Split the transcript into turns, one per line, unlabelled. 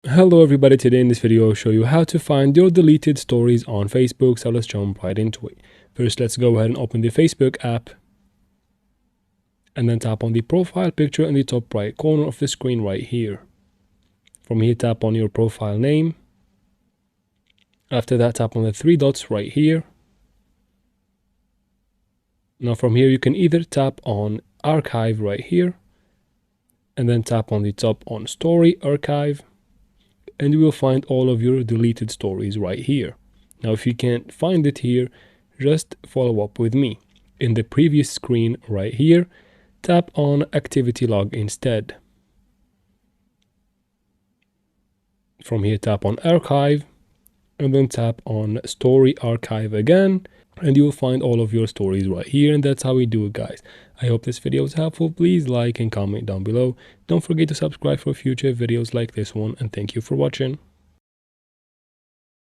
Hello everybody, today in this video I'll show you how to find your deleted stories on Facebook, so let's jump right into it. First, let's go ahead and open the Facebook app and then tap on the profile picture in the top right corner of the screen right here. From here, tap on your profile name. After that, tap on the three dots right here. Now from here you can either tap on archive right here and then tap on the top on story archive, and you will find all of your deleted stories right here. Now if you can't find it here, just follow up with me. In the previous screen right here, tap on activity log instead. From here, tap on archive and then tap on story archive again, and you will find all of your stories right here. And that's how we do it, guys. I hope this video was helpful. Please like and comment down below. Don't forget to subscribe for future videos like this one, and thank you for watching.